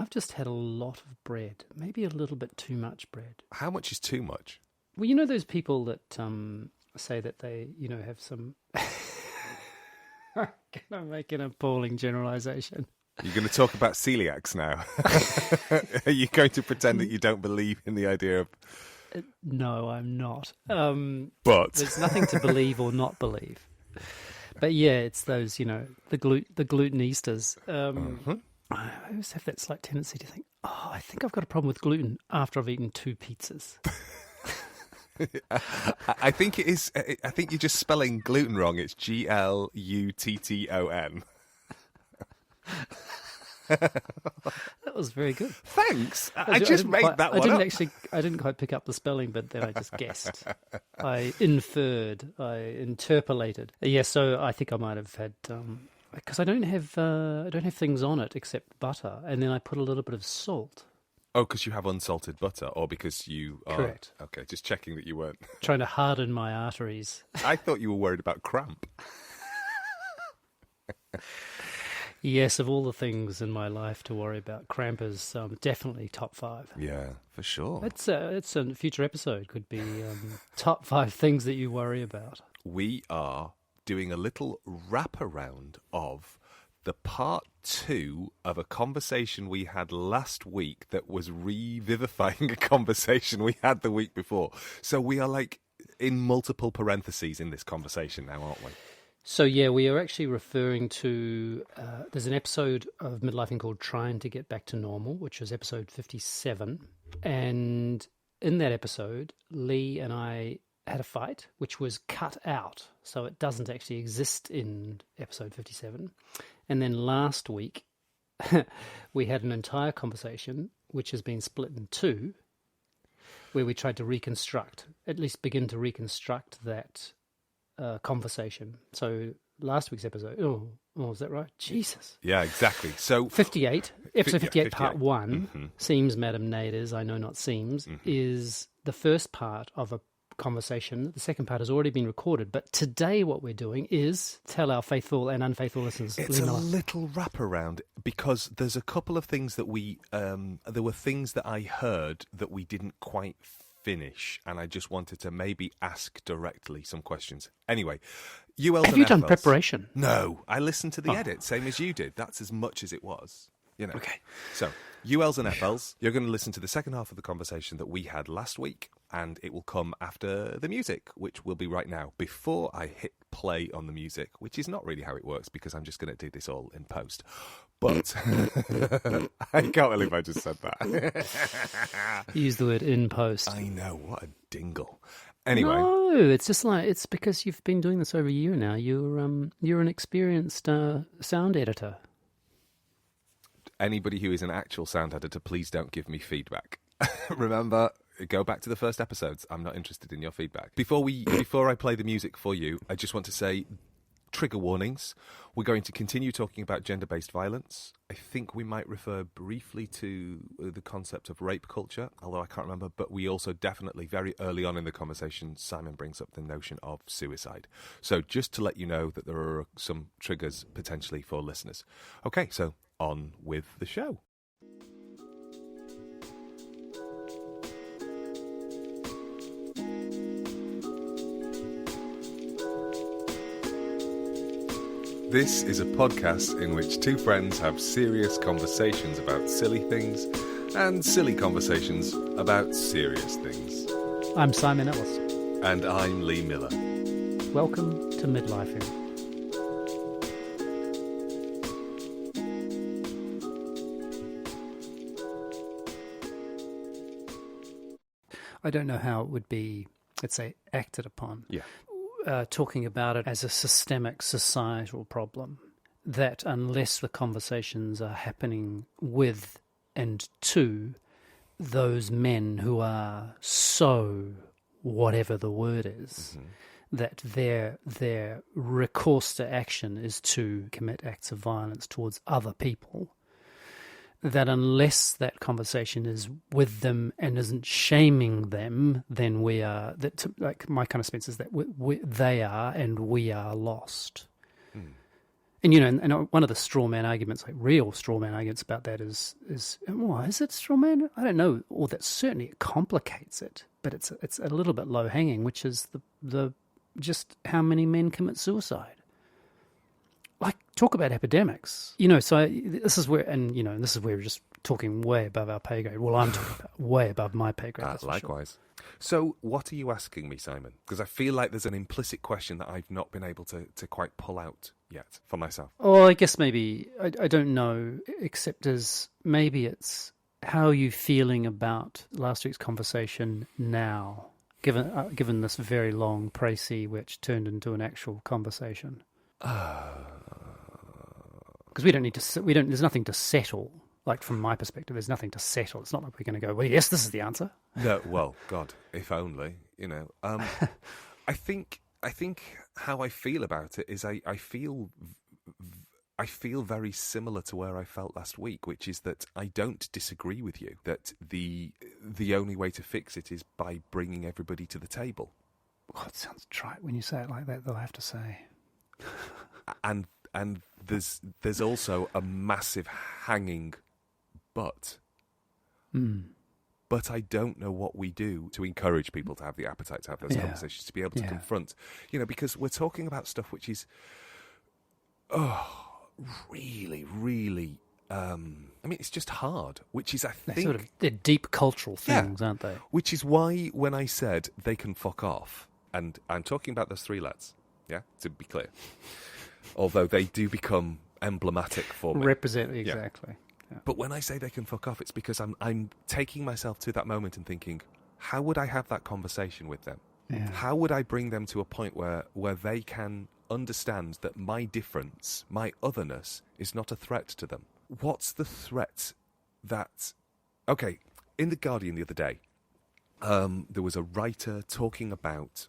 I've just had a lot of bread, maybe a little bit too much bread. How much is too much? Well, you know those people that say that they, have some... I'm going to make an appalling generalisation. You're going to talk about celiacs now. Are you going to pretend that you don't believe in the idea of... No, I'm not. But there's nothing to believe or not believe. But yeah, it's those, the glutenistas. I always have that slight tendency to think, I think I've got a problem with gluten after I've eaten 2 pizzas. I think it is. I think you're just spelling gluten wrong. It's Glutton. That was very good. Thanks. I just made that one up. I didn't quite pick up the spelling, but then I just guessed. I inferred. I interpolated. Yeah, so I think I might have had because I don't have things on it except butter, and then I put a little bit of salt. Oh, because you have unsalted butter, or because you are... Correct. Okay, just checking that you weren't... Trying to harden my arteries. I thought you were worried about cramp. Yes, of all the things in my life to worry about, cramp is definitely top 5. Yeah, for sure. It's a future episode. Could be top 5 things that you worry about. We are doing a little wraparound of the part 2 of a conversation we had last week that was revivifying a conversation we had the week before. So we are like in multiple parentheses in this conversation now, aren't we? So yeah, we are actually referring to, there's an episode of Midlifing called Trying to Get Back to Normal, which was episode 57. And in that episode, Lee and I had a fight, which was cut out. So it doesn't actually exist in episode 57. And then last week, we had an entire conversation, which has been split in 2, where we tried to reconstruct, at least begin to reconstruct that conversation. So last week's episode, is that right? Jesus. Yeah, exactly. So 58, episode 58, part 1, mm-hmm. Seems, Madam Naders, I Know Not Seems, is the first part of a conversation. The second part has already been recorded, but today what we're doing is tell our faithful and unfaithful listeners. It's a little wraparound because there's a couple of things that there were things that I heard that we didn't quite finish, and I just wanted to maybe ask directly some questions. Anyway, have you done preparation? No, I listened to the edit, same as you did. That's as much as it was. Okay. So, ULs and FLs, you're going to listen to the second half of the conversation that we had last week, and it will come after the music, which will be right now. Before I hit play on the music, which is not really how it works because I'm just going to do this all in post. But I can't believe I just said that. Use the word in post. I know, what a dingle. Anyway. No, it's just like, it's because you've been doing this over a year now. You're an experienced sound editor. Anybody who is an actual sound editor, please don't give me feedback. Remember, go back to the first episodes. I'm not interested in your feedback. Before I play the music for you, I just want to say trigger warnings. We're going to continue talking about gender-based violence. I think we might refer briefly to the concept of rape culture, although I can't remember, but we also definitely, very early on in the conversation, Simon brings up the notion of suicide. So just to let you know that there are some triggers potentially for listeners. Okay, so on with the show. This is a podcast in which two friends have serious conversations about silly things and silly conversations about serious things. I'm Simon Ellis. And I'm Lee Miller. Welcome to Midlifing. I don't know how it would be, let's say, acted upon. Yeah. Talking about it as a systemic societal problem, that unless the conversations are happening with and to those men who are so whatever the word is, that their recourse to action is to commit acts of violence towards other people, that unless that conversation is with them and isn't shaming them, then we are, like my kind of sense is that they are and we are lost. And, and one of the straw man arguments, like real straw man arguments about that is it straw man? I don't know. Or that certainly it complicates it, but it's a little bit low hanging, which is the just how many men commit suicide. Like, talk about epidemics. So this is where we're just talking way above our pay grade. Well, I'm talking about way above my pay grade. Likewise. So what are you asking me, Simon? Because I feel like there's an implicit question that I've not been able to quite pull out yet for myself. Oh, I guess maybe, I don't know, except as maybe it's how are you feeling about last week's conversation now, given this very long précis which turned into an actual conversation. Because there's nothing to settle. Like, from my perspective, there's nothing to settle. It's not like we're going to go, well, yes, this is the answer. No, well, God, if only, I think how I feel about it is I feel very similar to where I felt last week, which is that I don't disagree with you, that the only way to fix it is by bringing everybody to the table. God, it sounds trite when you say it like that, though, I have to say. And there's also a massive hanging but. But I don't know what we do to encourage people to have the appetite to have those conversations, to be able to confront, because we're talking about stuff which is, really, really, it's just hard, which is, I think... they're deep cultural things, aren't they? Which is why when I said they can fuck off, and I'm talking about those three lads, to be clear, although they do become emblematic for me. Represent, exactly. Yeah. But when I say they can fuck off, it's because I'm taking myself to that moment and thinking, how would I have that conversation with them? Yeah. How would I bring them to a point where they can understand that my difference, my otherness, is not a threat to them? What's the threat that... Okay, in The Guardian the other day, there was a writer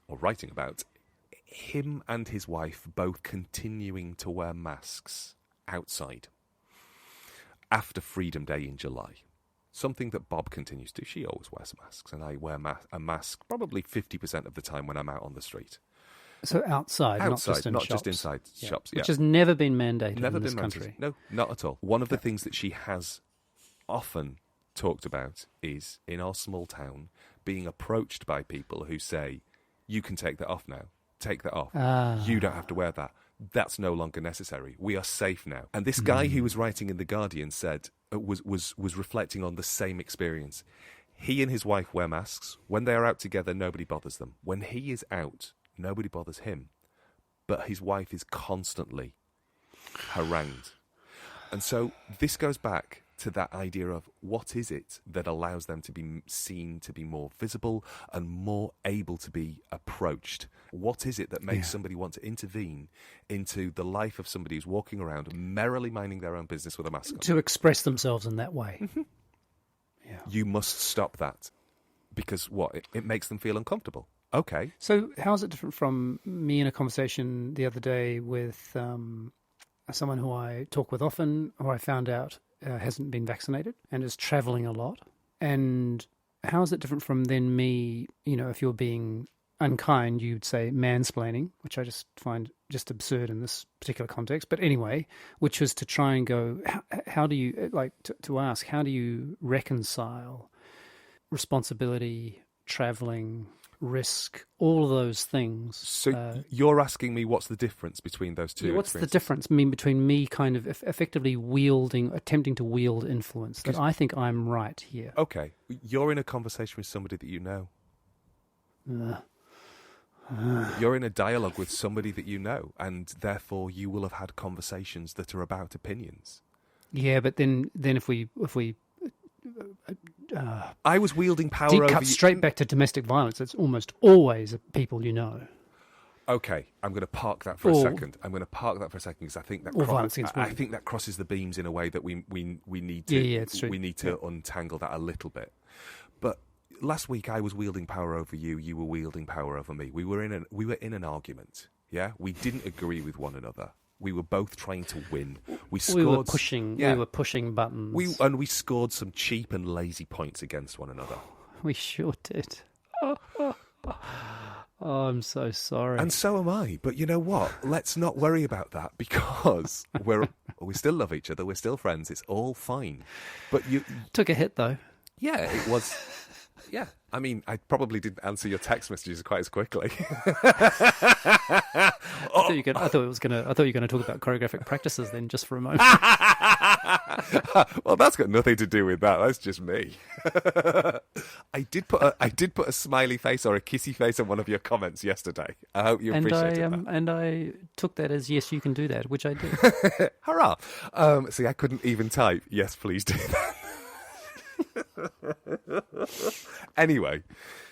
writing about him and his wife both continuing to wear masks outside after Freedom Day in July. Something that Bob continues to. She always wears masks, and I wear a mask probably 50% of the time when I'm out on the street. So outside, not just in shops. Just inside shops. Yeah. Which has never been mandated in this country. No, not at all. One of the things that she has often talked about is, in our small town, being approached by people who say, you can take that off now. Take that off. You don't have to wear that. That's no longer necessary. We are safe now. And this guy who was writing in The Guardian said, was reflecting on the same experience. He and his wife wear masks. When they are out together, nobody bothers them. When he is out, nobody bothers him. But his wife is constantly harangued. And so this goes back to that idea of what is it that allows them to be seen to be more visible and more able to be approached? What is it that makes somebody want to intervene into the life of somebody who's walking around merrily minding their own business with a mask on? To express themselves in that way. Mm-hmm. Yeah. You must stop that because it makes them feel uncomfortable. Okay. So how is it different from me in a conversation the other day with someone who I talk with often, who I found out hasn't been vaccinated and is travelling a lot? And how is it different from then me, if you're being unkind, you'd say mansplaining, which I just find just absurd in this particular context. But anyway, which was to try and go, how do you, to ask, how do you reconcile responsibility, travelling, risk, all of those things? So you're asking me what's the difference between those two? What's the difference between me kind of effectively attempting to wield influence? That I think I'm right here. Okay, you're in a conversation with somebody that you know. You're in a dialogue with somebody that you know, and therefore you will have had conversations that are about opinions. Yeah, but then if we I was wielding power over cut straight back to domestic violence. It's almost always people you know. Okay, I'm going to park that for a second. Because I think that crosses the beams in a way that we need to. It's true. We need to untangle that a little bit. But last week I was wielding power over you. You were wielding power over me. We were in an argument. Yeah, we didn't agree with one another. We were both trying to win. We were pushing buttons. We scored some cheap and lazy points against one another. We sure did. Oh, I'm so sorry. And so am I. But you know what? Let's not worry about that because we still love each other. We're still friends. It's all fine. But you took a hit though. Yeah, it was. Yeah, I mean, I probably didn't answer your text messages quite as quickly. I thought you were going to talk about choreographic practices then, just for a moment. Well, that's got nothing to do with that. That's just me. I did put a smiley face or a kissy face on one of your comments yesterday. I hope you appreciated that. And I took that as yes, you can do that, which I did. Hurrah! See, I couldn't even type. Yes, please do that. Anyway,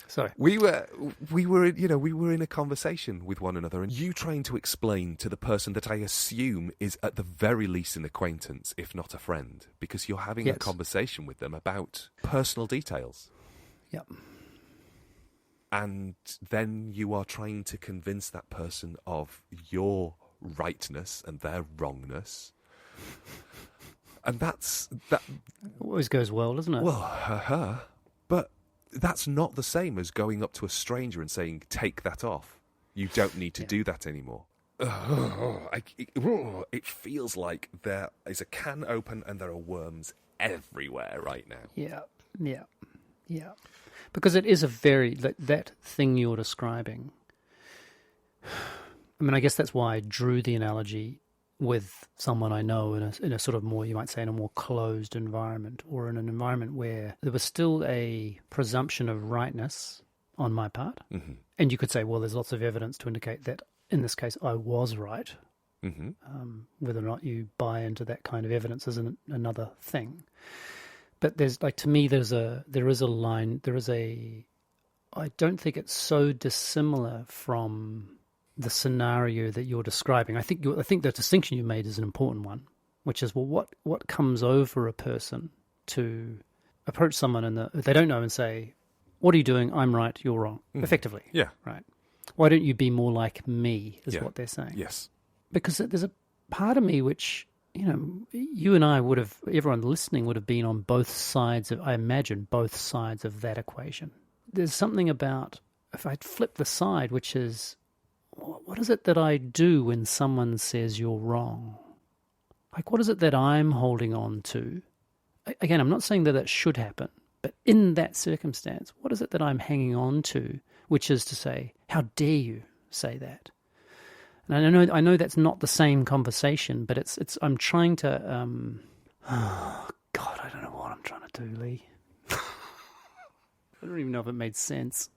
sorry. We were in a conversation with one another, and you trying to explain to the person that I assume is at the very least an acquaintance, if not a friend, because you're having a conversation with them about personal details. Yep. And then you are trying to convince that person of your rightness and their wrongness. And that always goes well, doesn't it? Well, but that's not the same as going up to a stranger and saying, "Take that off. You don't need to do that anymore." It feels like there is a can open and there are worms everywhere right now. Yeah. Because it is a very that thing you're describing. I mean, I guess that's why I drew the analogy with someone I know in a sort of more, you might say, in a more closed environment, or in an environment where there was still a presumption of rightness on my part. Mm-hmm. And you could say, well, there's lots of evidence to indicate that in this case I was right. Mm-hmm. Whether or not you buy into that kind of evidence is another thing. But there's to me, there is a line, I don't think it's so dissimilar from the scenario that you're describing. I think the distinction you made is an important one, which is, well, what comes over a person to approach someone they don't know and say, "What are you doing? I'm right, you're wrong." Effectively. Yeah. Right. Why don't you be more like me, is what they're saying. Yes. Because there's a part of me which, you and I everyone listening would have been on both sides of, I imagine, both sides of that equation. There's something about, if I'd flip the side, which is, what is it that I do when someone says you're wrong? Like, what is it that I'm holding on to? Again, I'm not saying that should happen, but in that circumstance, what is it that I'm hanging on to, which is to say, how dare you say that? And I know that's not the same conversation, but it's I'm trying to, oh, God, I don't know what I'm trying to do, Lee. I don't even know if it made sense.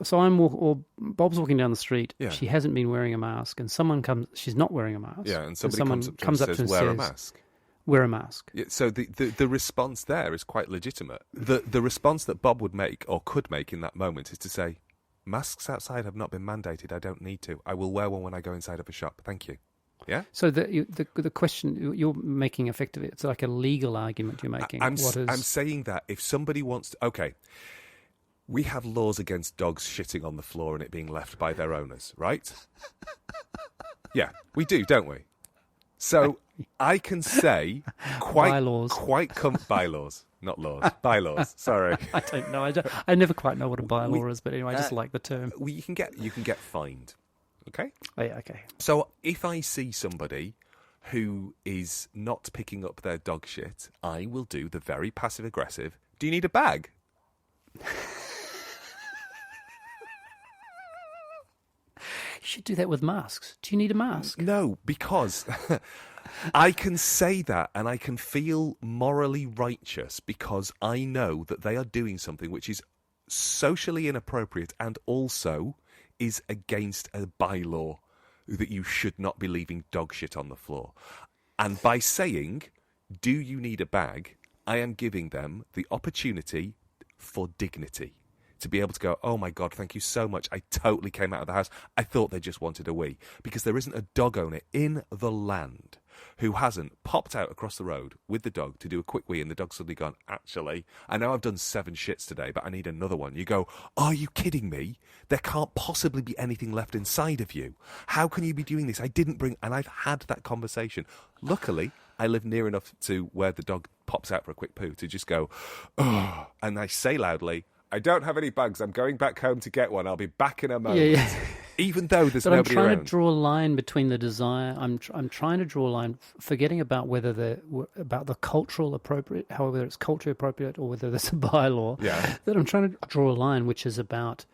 So Bob's walking down the street. Yeah. She hasn't been wearing a mask, and someone comes. She's not wearing a mask. Yeah, and somebody comes up to her and says, "Wear a mask." Wear a mask. Yeah, so the response there is quite legitimate. The response that Bob would make or could make in that moment is to say, "Masks outside have not been mandated. I don't need to. I will wear one when I go inside of a shop. Thank you." Yeah. So the question you're making, effectively, it's like a legal argument you're making. I'm saying that if somebody wants to, okay. We have laws against dogs shitting on the floor and it being left by their owners, right? Yeah, we do, don't we? So I can say bylaws, bylaws, not laws, bylaws. Sorry, I don't know. I never quite know what a bylaw is, but anyway, I just like the term. You can get fined. Okay. Oh, yeah, okay. So if I see somebody who is not picking up their dog shit, I will do the very passive aggressive. Do you need a bag? You should do that with masks. Do you need a mask? No, because I can say that and I can feel morally righteous because I know that they are doing something which is socially inappropriate and also is against a bylaw that you should not be leaving dog shit on the floor. And by saying, "Do you need a bag?" I am giving them the opportunity for dignity. To be able to go, "Oh my God, thank you so much. I totally came out of the house. I thought they just wanted a wee." Because there isn't a dog owner in the land who hasn't popped out across the road with the dog to do a quick wee and the dog's suddenly gone, "Actually, I know I've done 7 shits today, but I need another one." You go, "Are you kidding me? There can't possibly be anything left inside of you. How can you be doing this? I didn't bring..." And I've had that conversation. Luckily, I live near enough to where the dog pops out for a quick poo to just go, "Oh," and I say loudly, I don't have any bugs. I'm going back home to get one. I'll be back in a moment. Yeah. Even though there's But I'm nobody trying around. to draw a line between the desire. I'm trying to draw a line, forgetting about about the cultural appropriate, however it's culturally appropriate or whether there's a bylaw. Yeah. That I'm trying to draw a line, which is about,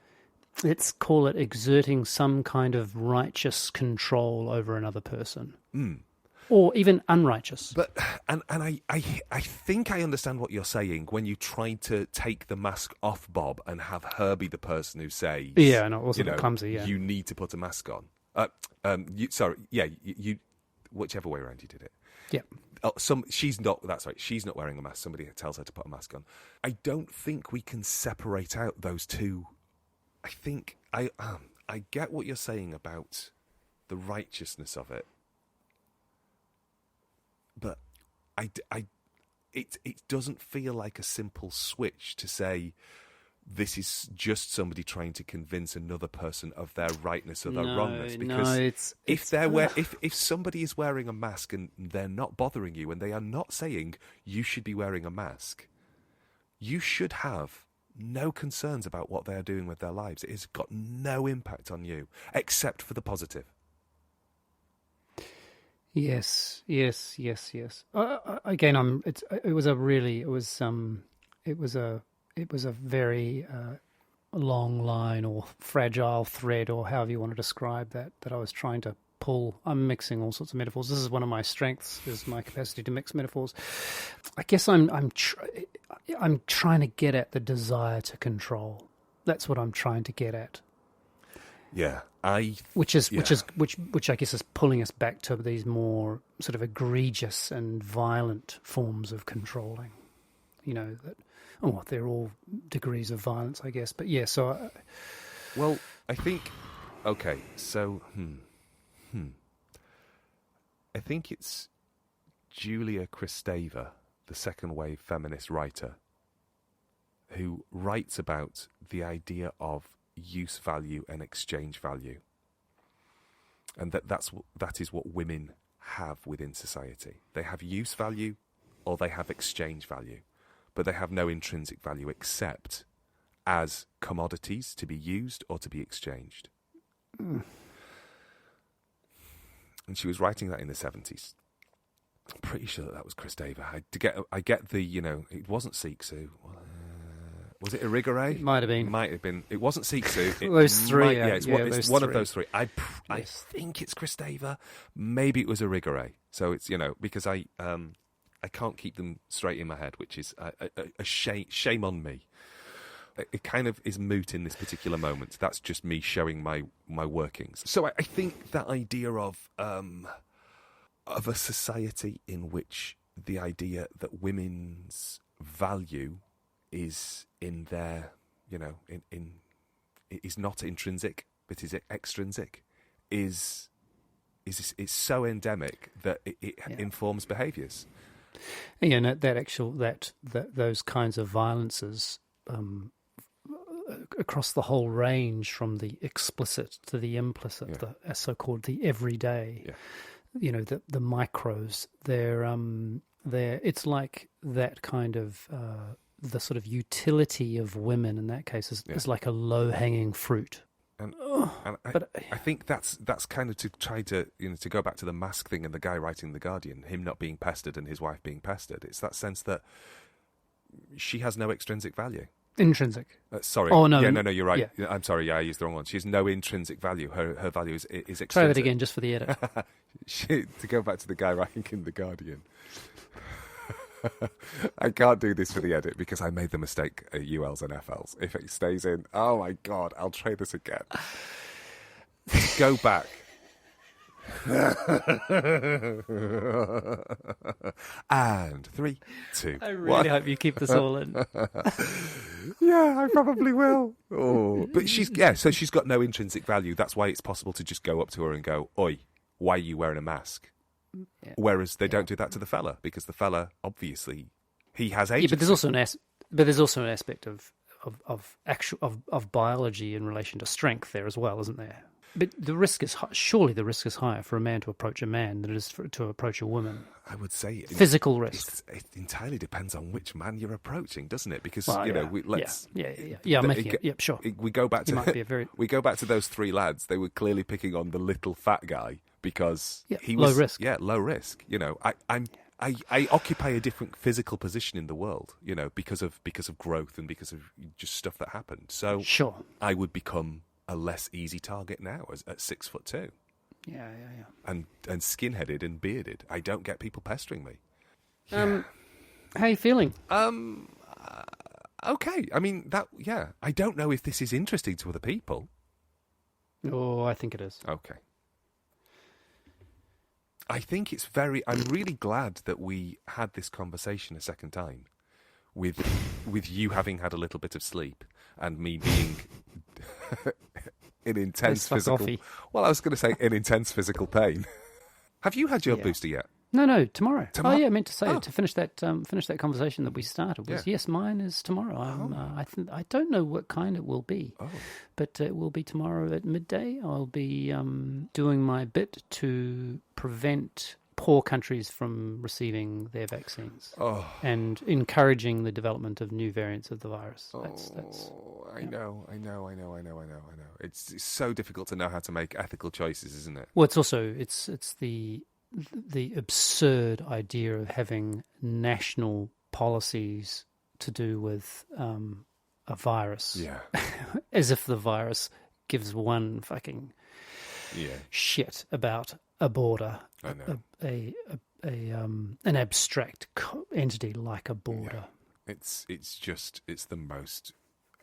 let's call it exerting some kind of righteous control over another person. Or even unrighteous. But and I think I understand what you're saying when you try to take the mask off Bob and have her be the person who says, Yeah, no, it wasn't clumsy. Yeah, you need to put a mask on. You whichever way around you did it. yeah. She's not. That's right. She's not wearing a mask. Somebody tells her to put a mask on. I don't think we can separate out those two. I think I get what you're saying about the righteousness of it. But it doesn't feel like a simple switch to say this is just somebody trying to convince another person of their rightness or their wrongness. Because if somebody is wearing a mask and they're not bothering you and they are not saying you should be wearing a mask, you should have no concerns about what they are doing with their lives. It has got no impact on you except for the positive. Yes. Again, it was a very long line or fragile thread or however you want to describe that I was trying to pull. I'm mixing all sorts of metaphors. This is one of my strengths, is my capacity to mix metaphors. I guess I'm trying to get at the desire to control. That's what I'm trying to get at. Yeah, which I guess is pulling us back to these more sort of egregious and violent forms of controlling. They're all degrees of violence, I guess. But yeah, so. Well, I think. Okay, so I think it's Julia Kristeva, the second wave feminist writer, who writes about the idea of use value and exchange value, and that is what women have within society. They have use value or they have exchange value, but they have no intrinsic value except as commodities to be used or to be exchanged. And she was writing that in the 70s. I'm pretty sure that was Kristeva. I get the, it wasn't Siksu. Was it Irigare? It might have been. Might have been. It wasn't Siksu. Those three. It's one of those three. I think it's Kristeva. Maybe it was Irigare. So it's, because I can't keep them straight in my head, which is a shame on me. It kind of is moot in this particular moment. That's just me showing my workings. So I think that idea of a society in which the idea that women's value is in their, is not intrinsic, but is extrinsic, is so endemic that it informs behaviours. Yeah, those kinds of violences across the whole range, from the explicit to the implicit, the so-called the everyday. Yeah. The micros. They're it's like that kind of. The sort of utility of women in that case is like a low-hanging fruit. And I think that's kind of to try to to go back to the mask thing and the guy writing The Guardian, him not being pestered and his wife being pestered. It's that sense that she has no extrinsic value. Intrinsic. Sorry. Oh, no. Yeah, no, you're right. Yeah. I'm sorry. Yeah, I used the wrong one. She has no intrinsic value. Her value is extrinsic. Try that again, just for the edit. To go back to the guy writing in The Guardian. I can't do this for the edit because I made the mistake at ULs and FLs. If it stays in, oh my God, I'll try this again. Go back. And 3, 2, I really hope you keep this all in. Yeah, I probably will. Oh, but so she's got no intrinsic value. That's why it's possible to just go up to her and go, "Oi, why are you wearing a mask?" Yeah. Whereas they don't do that to the fella, because the fella, obviously, he has agency. Yeah, but there's also an aspect of biology in relation to strength there as well, isn't there? But the risk is surely the risk is higher for a man to approach a man than it is to approach a woman. I would say Physical risk. It entirely depends on which man you're approaching, doesn't it? Because Well, let's I'm making it. Yep, sure. we go back He to might be a very we go back to those three lads. They were clearly picking on the little fat guy because he low was risk. Yeah, low risk. I occupy a different physical position in the world, because of growth and because of just stuff that happened. So sure. I would become a less easy target now at 6'2". Yeah. And skinheaded and bearded. I don't get people pestering me. How are you feeling? Okay. I mean I don't know if this is interesting to other people. Oh, I think it is. Okay. I think I'm really glad that we had this conversation a second time with you having had a little bit of sleep and me being in intense physical... Well, I was going to say in intense physical pain. Have you had your booster yet? No, tomorrow. Tomorrow? Oh, yeah, I meant to say to finish that conversation that we started was yes, mine is tomorrow. I don't know what kind it will be, but it will be tomorrow at midday. I'll be doing my bit to prevent poor countries from receiving their vaccines and encouraging the development of new variants of the virus. I know. It's so difficult to know how to make ethical choices, isn't it? Well, it's also it's the absurd idea of having national policies to do with a virus, as if the virus gives one fucking shit about a border, I know. an abstract entity like a border. Yeah. It's the most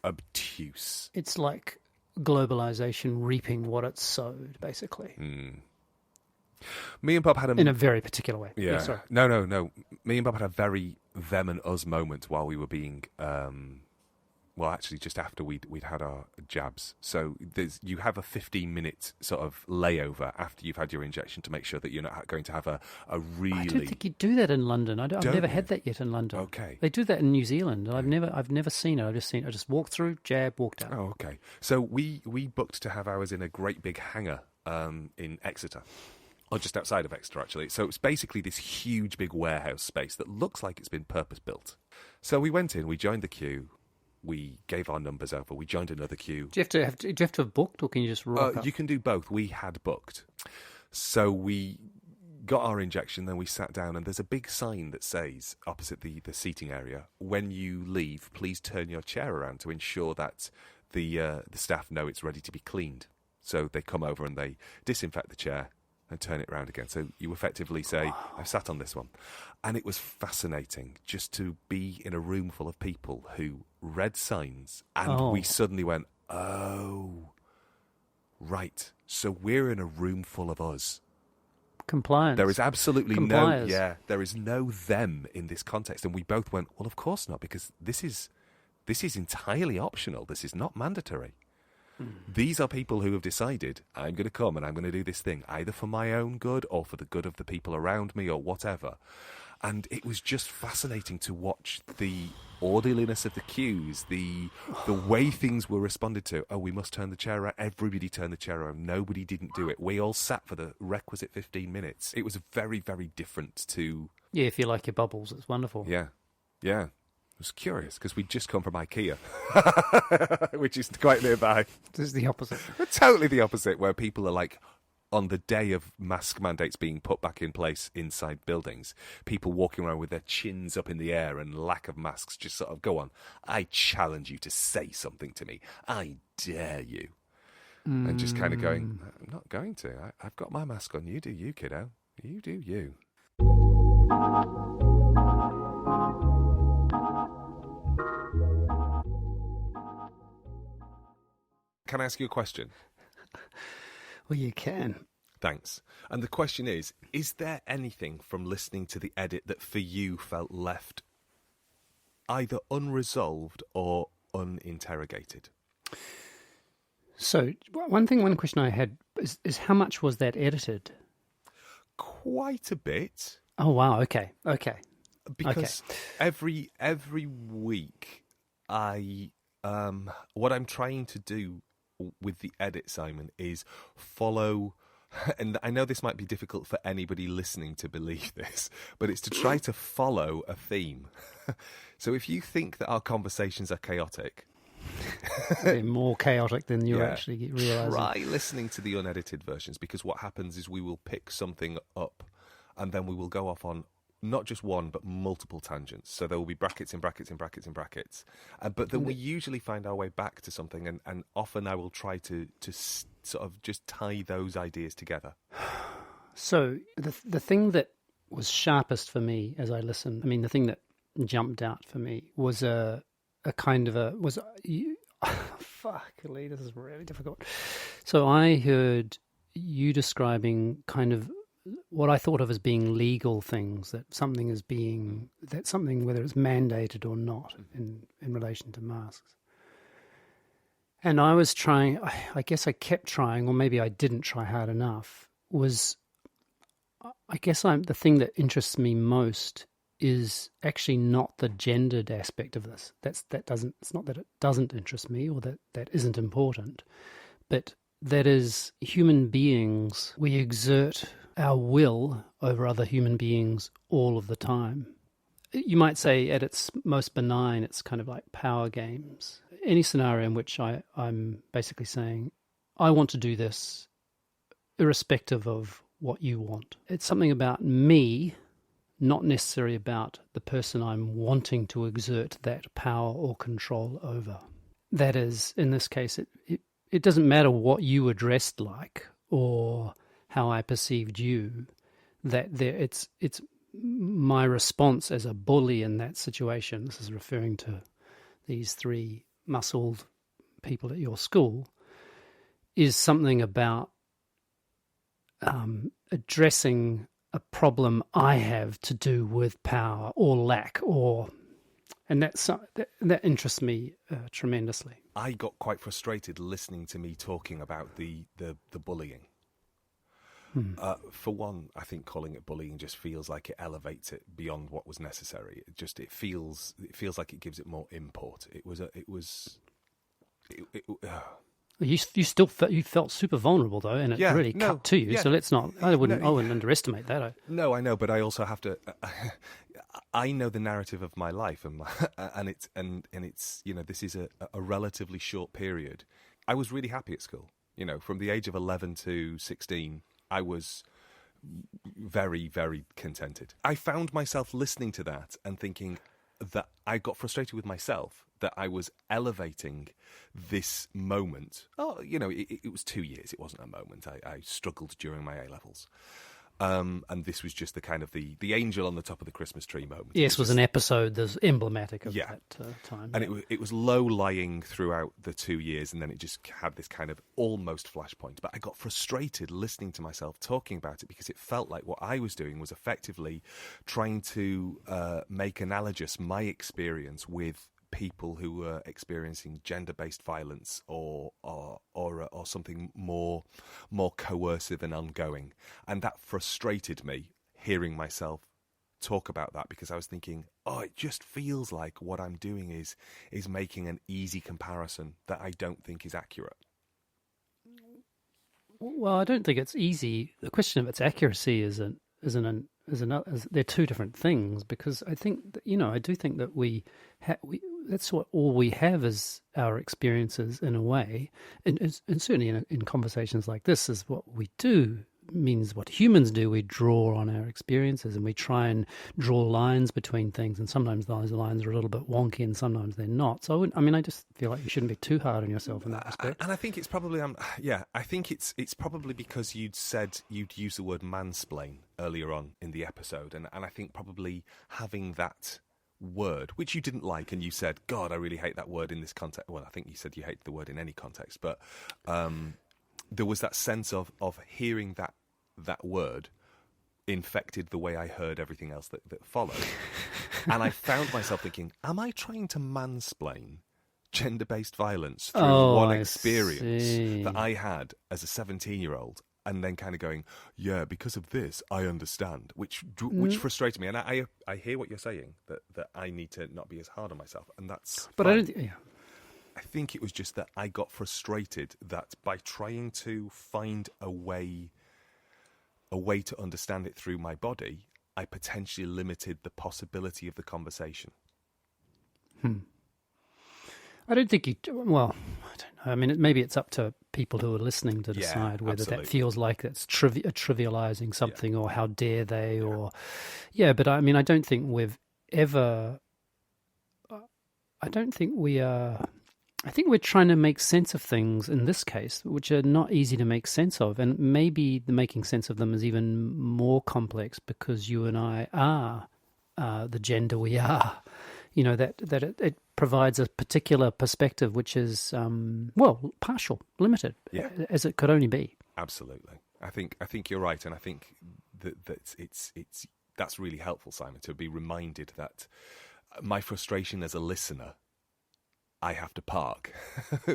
obtuse. It's like globalization reaping what it sowed, basically. Me and Bob had in a very particular way. Yeah. Sorry. No. Me and Bob had a very them and us moment while we were being, actually just after we'd had our jabs. So you have a 15-minute sort of layover after you've had your injection to make sure that you're not going to have a really... I don't think you do that in London. I've never had that yet in London. Okay. They do that in New Zealand. I've never seen it. I just walked through, jab, walked out. Oh, okay. So we booked to have ours in a great big hangar in Exeter. Or just outside of Exeter, actually. So it's basically this huge, big warehouse space that looks like it's been purpose-built. So we went in, we joined the queue, we gave our numbers over, we joined another queue. Do you have to have booked, or can you just rock up? You can do both. We had booked. So we got our injection, then we sat down, and there's a big sign that says, opposite the seating area, when you leave, please turn your chair around to ensure that the staff know it's ready to be cleaned. So they come over and they disinfect the chair and turn it round again. So you effectively say, I've sat on this one. And it was fascinating just to be in a room full of people who read signs and we suddenly went, oh, right. So we're in a room full of us. Compliance. There is absolutely there is no them in this context. And we both went, well, of course not, because this is entirely optional. This is not mandatory. These are people who have decided, I'm going to come and I'm going to do this thing, either for my own good or for the good of the people around me or whatever. And it was just fascinating to watch the orderliness of the queues, the way things were responded to. Oh, we must turn the chair around. Everybody turned the chair around. Nobody didn't do it. We all sat for the requisite 15 minutes. It was very, very different to... Yeah, if you like your bubbles, it's wonderful. Yeah. It was curious because we'd just come from IKEA, which is quite nearby. This is the opposite. Totally the opposite, where people are like, on the day of mask mandates being put back in place inside buildings, people walking around with their chins up in the air and lack of masks just sort of, go on, I challenge you to say something to me. I dare you. And just kind of going, I'm not going to. I've got my mask on. You do you, kiddo. You do you. Can I ask you a question? Well, you can. Thanks. And the question is there anything from listening to the edit that for you felt left either unresolved or uninterrogated? So one question I had is how much was that edited? Quite a bit. Oh, wow. Okay. Because every week I what I'm trying to do with the edit, Simon, is follow. And I know this might be difficult for anybody listening to believe this, but it's to try to follow a theme. So if you think that our conversations are chaotic, they're more chaotic than you actually realize. Try listening to the unedited versions, because what happens is we will pick something up and then we will go off on not just one but multiple tangents. So there will be brackets in brackets in brackets in brackets. But then we usually find our way back to something, and often I will try to sort of just tie those ideas together. So the thing that was sharpest for me as I listened, I mean, the thing that jumped out for me was a kind of fuck, Lee, this is really difficult. So I heard you describing kind of what I thought of as being legal things, that something, whether it's mandated or not, in relation to masks. And I was trying, I guess I kept trying, or maybe I didn't try hard enough, the thing that interests me most is actually not the gendered aspect of this. It's not that it doesn't interest me or that isn't important, but that is human beings. We exert our will over other human beings all of the time. You might say at its most benign, it's kind of like power games. Any scenario in which I'm basically saying, I want to do this irrespective of what you want. It's something about me, not necessarily about the person I'm wanting to exert that power or control over. That is, in this case, it doesn't matter what you were dressed like or how I perceived you. It's my response as a bully in that situation. This is referring to these three muscled people at your school. Is something about addressing a problem I have to do with power or lack, and that interests me tremendously. I got quite frustrated listening to me talking about the bullying. For one, I think calling it bullying just feels like it elevates it beyond what was necessary. It feels like it gives it more import. You felt super vulnerable though, and it really cut to you. Yeah. So let's not. I wouldn't underestimate that. No, I know, but I also have to. I know the narrative of my life, and it's this is a relatively short period. I was really happy at school. From the age of 11 to 16, I was very, very contented. I found myself listening to that and thinking that I got frustrated with myself, that I was elevating this moment. It was 2 years. It wasn't a moment. I struggled during my A-levels. And this was just the kind of the angel on the top of the Christmas tree moment. Yes, it was an episode that's emblematic of that time. And it was low-lying throughout the 2 years, and then it just had this kind of almost flashpoint. But I got frustrated listening to myself talking about it, because it felt like what I was doing was effectively trying to make analogous my experience with people who were experiencing gender-based violence or something more coercive and ongoing, and that frustrated me, hearing myself talk about that, because I was thinking, it just feels like what I'm doing is making an easy comparison that I don't think is accurate. Well, I don't think it's easy. The question of its accuracy is they're two different things, because I think that, I do think that we that's what all we have is our experiences in a way, and certainly in conversations like this is what we do. Means what humans do. We draw on our experiences and we try and draw lines between things, and sometimes those lines are a little bit wonky and sometimes they're not. So I just feel like you shouldn't be too hard on yourself in that respect. And I think it's probably I think it's probably because you'd said you'd use the word mansplain earlier on in the episode, and I think probably having that word, which you didn't like, and you said, God, I really hate that word in this context. Well, I think you said you hate the word in any context, but there was that sense of hearing that word infected the way I heard everything else that followed. And I found myself thinking, am I trying to mansplain gender-based violence through one experience that I had as a 17-year-old? And then kind of going, yeah, because of this, I understand, which frustrated me. And I hear what you're saying, that I need to not be as hard on myself, and that's. But fine. I don't. Yeah. I think it was just that I got frustrated that by trying to find a way to understand it through my body, I potentially limited the possibility of the conversation. I don't think well, I don't know. I mean, maybe it's up to people who are listening to decide whether absolutely. that feels like that's trivializing something or how dare they or... Yeah, but I mean, I don't think we've ever... I don't think we are... I think we're trying to make sense of things in this case, which are not easy to make sense of. And maybe the making sense of them is even more complex because you and I are the gender we are. You know, that it provides a particular perspective which is, partial, limited, as it could only be. Absolutely. I think you're right. And I think that that's really helpful, Simon, to be reminded that my frustration as a listener, I have to park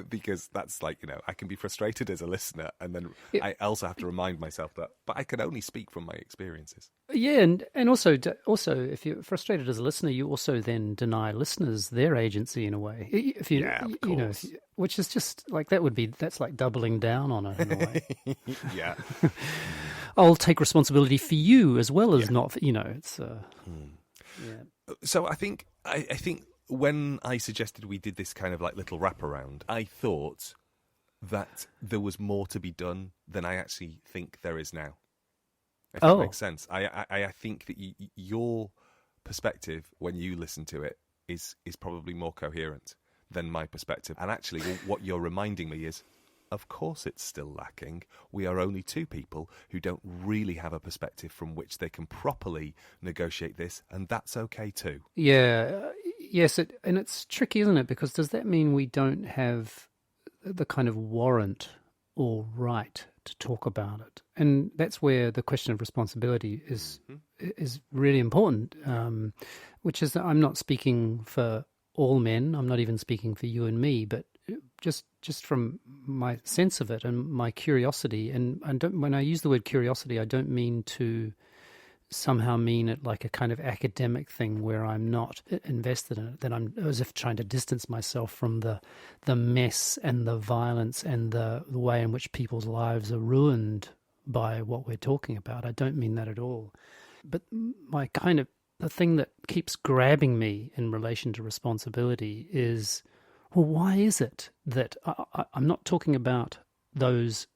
because that's like, I can be frustrated as a listener, and then I also have to remind myself that, but I can only speak from my experiences. Yeah, and also if you're frustrated as a listener, you also then deny listeners their agency in a way. If you, of course. Which is just like that's like doubling down on it in a way. Yeah. I'll take responsibility for you as well as not for, it's yeah. So I think when I suggested we did this kind of like little wraparound, I thought that there was more to be done than I actually think there is now. If that makes sense. I think that your perspective, when you listen to it, is probably more coherent than my perspective. And actually, what you're reminding me is, of course it's still lacking. We are only two people who don't really have a perspective from which they can properly negotiate this, and that's okay too. Yeah. Yes, and it's tricky, isn't it? Because does that mean we don't have the kind of warrant or right to talk about it? And that's where the question of responsibility is really important, which is that I'm not speaking for all men. I'm not even speaking for you and me, but just from my sense of it and my curiosity. And when I use the word curiosity, I don't mean to somehow mean it like a kind of academic thing where I'm not invested in it, that I'm as if trying to distance myself from the mess and the violence and the way in which people's lives are ruined by what we're talking about. I don't mean that at all. But the thing that keeps grabbing me in relation to responsibility is, well, why is it that I'm not talking about those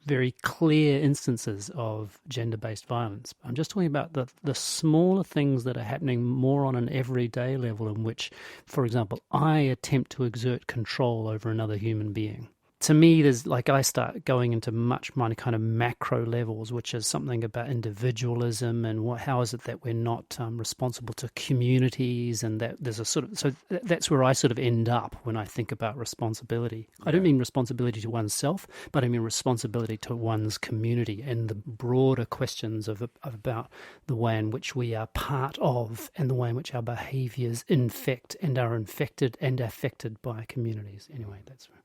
very clear instances of gender-based violence. I'm just talking about the smaller things that are happening more on an everyday level in which, for example, I attempt to exert control over another human being. To me, I start going into much more kind of macro levels, which is something about individualism and how is it that we're not responsible to communities, and that there's that's where I sort of end up when I think about responsibility. Yeah. I don't mean responsibility to oneself, but I mean responsibility to one's community and the broader questions about the way in which we are part of and the way in which our behaviours infect and are infected and affected by communities. Anyway, that's right.